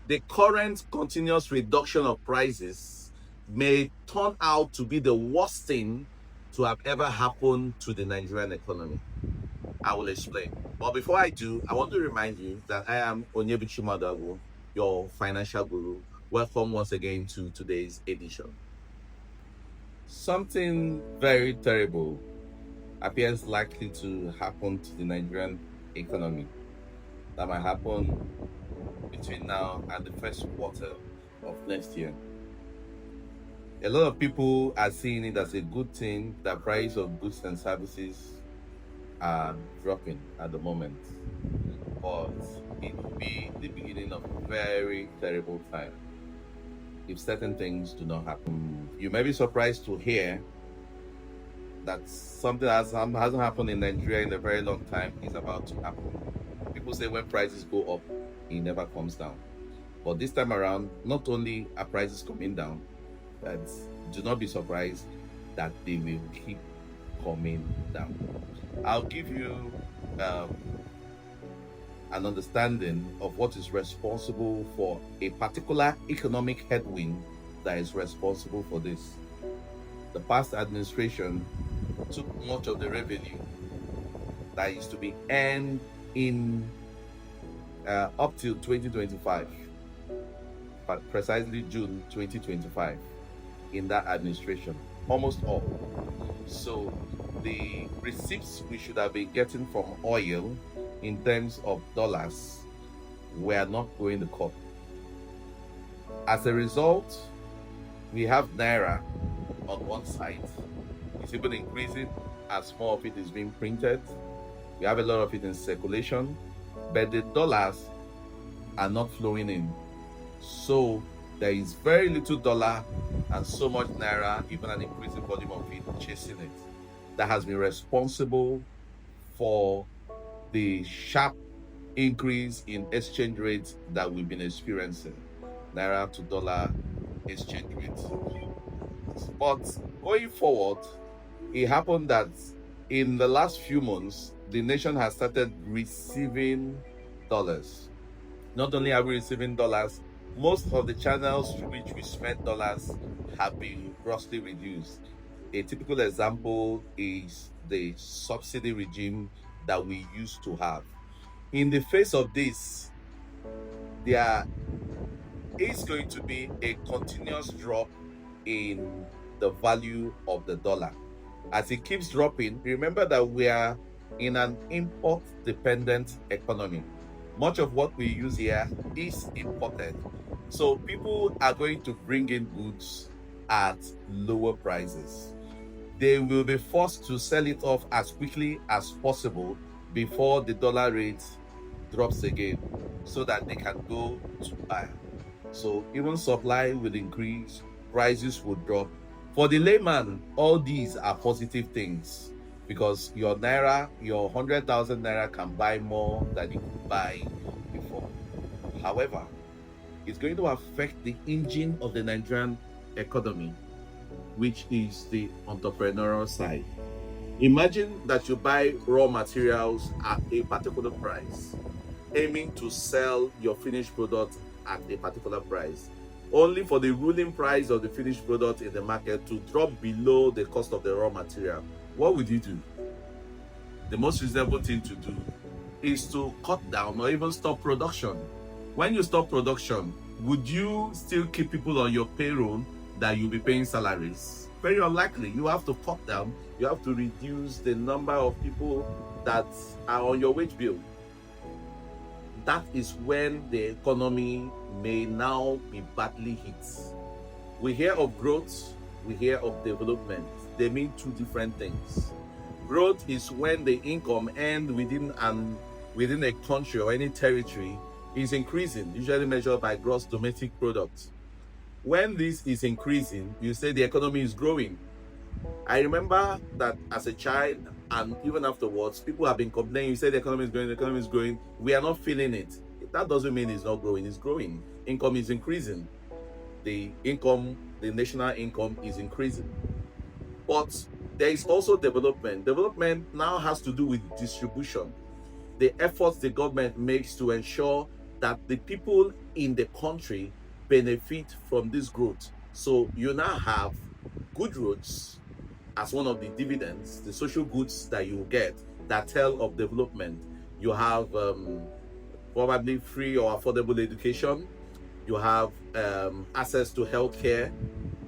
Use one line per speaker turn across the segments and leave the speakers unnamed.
the current continuous reduction of prices may turn out to be the worst thing to have ever happened to the Nigerian economy. I will explain. But before I do, I want to remind you that I am Onyebuchi Madagu, your financial guru. Welcome once again to today's edition. Something very terrible appears likely to happen to the Nigerian economy. That might happen between now and the first quarter of next year. A lot of people are seeing it as a good thing that price of goods and services are dropping at the moment. But it will be the beginning of a very terrible time if certain things do not happen. You may be surprised to hear that something that hasn't happened in Nigeria in a very long time is about to happen. People say when prices go up, it never comes down. But this time around, not only are prices coming down, but do not be surprised that they will keep coming down. I'll give you an understanding of what is responsible for a particular economic headwind that is responsible for this. The past administration took much of the revenue that is to be earned in up till 2025, but precisely June 2025, in that administration, almost all. So the receipts we should have been getting from oil in terms of dollars were not going to cut. As a result, we have Naira on one side. It's even increasing as more of it is being printed. We have a lot of it in circulation, but the dollars are not flowing in. So there is very little dollar and so much Naira, even an increasing volume of it, chasing it. That has been responsible for the sharp increase in exchange rates that we've been experiencing. Naira to dollar exchange rate. But going forward, it happened that in the last few months, the nation has started receiving dollars. Not only are we receiving dollars, most of the channels through which we spend dollars have been grossly reduced. A typical example is the subsidy regime that we used to have. In the face of this, there is going to be a continuous drop in the value of the dollar. As it keeps dropping, remember that we are in an import-dependent economy. Much of what we use here is imported. So people are going to bring in goods at lower prices. They will be forced to sell it off as quickly as possible before the dollar rate drops again, so that they can go to buy. So even supply will increase, prices will drop. For the layman, all these are positive things, because your Naira, your 100,000 Naira can buy more than you could buy before. However, it's going to affect the engine of the Nigerian economy, which is the entrepreneurial side. Imagine that you buy raw materials at a particular price, aiming to sell your finished product at a particular price, only for the ruling price of the finished product in the market to drop below the cost of the raw material. What would you do? The most reasonable thing to do is to cut down or even stop production. When you stop production, would you still keep people on your payroll that you'll be paying salaries? Very unlikely. You have to cut down, you have to reduce the number of people that are on your wage bill. That is when the economy may now be badly hit. We hear of growth, we hear of development. They mean two different things. Growth is when the income earned within a country or any territory is increasing, usually measured by gross domestic product. When this is increasing, you say the economy is growing. I remember that as a child and even afterwards, people have been complaining. You say the economy is growing. We are not feeling it. That doesn't mean it's not growing. It's growing. Income is increasing. The national income is increasing. But there is also development. Development now has to do with distribution. The efforts the government makes to ensure that the people in the country benefit from this growth. So you now have good roads as one of the dividends, the social goods that you get that tell of development. You have probably free or affordable education. You have access to healthcare.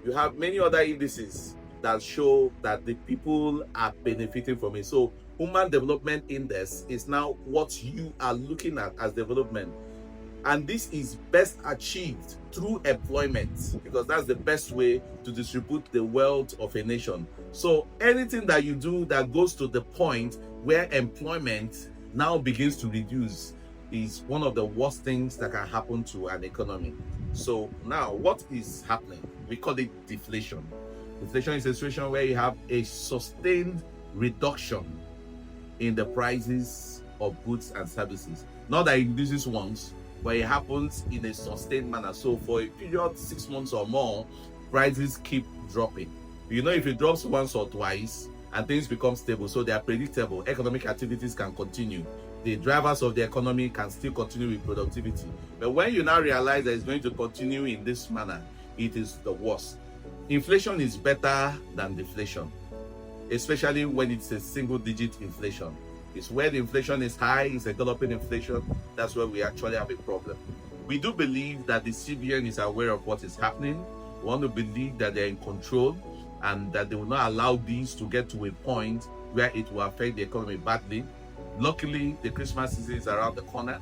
You have many other indices that show that the people are benefiting from it. So human development index is now what you are looking at as development. And this is best achieved through employment, because that's the best way to distribute the wealth of a nation. So anything that you do that goes to the point where employment now begins to reduce is one of the worst things that can happen to an economy. So now what is happening? We call it deflation. Deflation is a situation where you have a sustained reduction in the prices of goods and services. Not that it reduces once, but it happens in a sustained manner. So for a period 6 months or more, prices keep dropping. You know, if it drops once or twice and things become stable, so they are predictable, economic activities can continue. The drivers of the economy can still continue with productivity. But when you now realize that it's going to continue in this manner, it is the worst. Inflation is better than deflation, especially when it's a single-digit inflation. It's when inflation is high, it's a galloping inflation, that's where we actually have a problem. We do believe that the CBN is aware of what is happening. We want to believe that they're in control and that they will not allow these to get to a point where it will affect the economy badly. Luckily, the Christmas season is around the corner,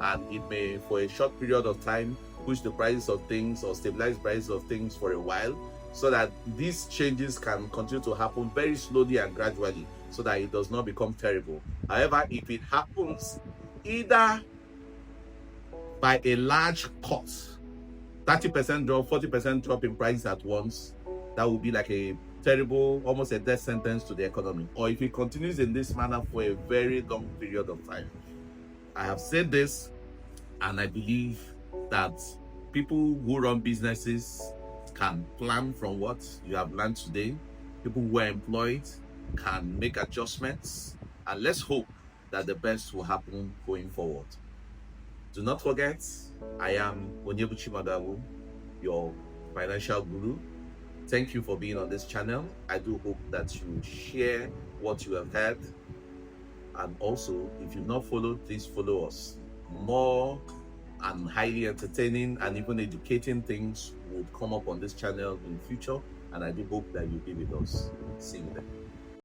and it may, for a short period of time, push the prices of things or stabilize prices of things for a while, so that these changes can continue to happen very slowly and gradually, so that it does not become terrible. However, if it happens either by a large cut, 30% drop, 40% drop in prices at once, that would be like a terrible, almost a death sentence to the economy. Or if it continues in this manner for a very long period of time. I have said this, and I believe that people who run businesses can plan from what you have learned today. People who are employed can make adjustments, and let's hope that the best will happen going forward. Do not forget, I am Onyebuchi Madawu, your financial guru. Thank you for being on this channel. I do hope that you share what you have heard. And also, if you've not followed, please follow us. More and highly entertaining and even educating things will come up on this channel in the future. And I do hope that you'll be with us. See you then.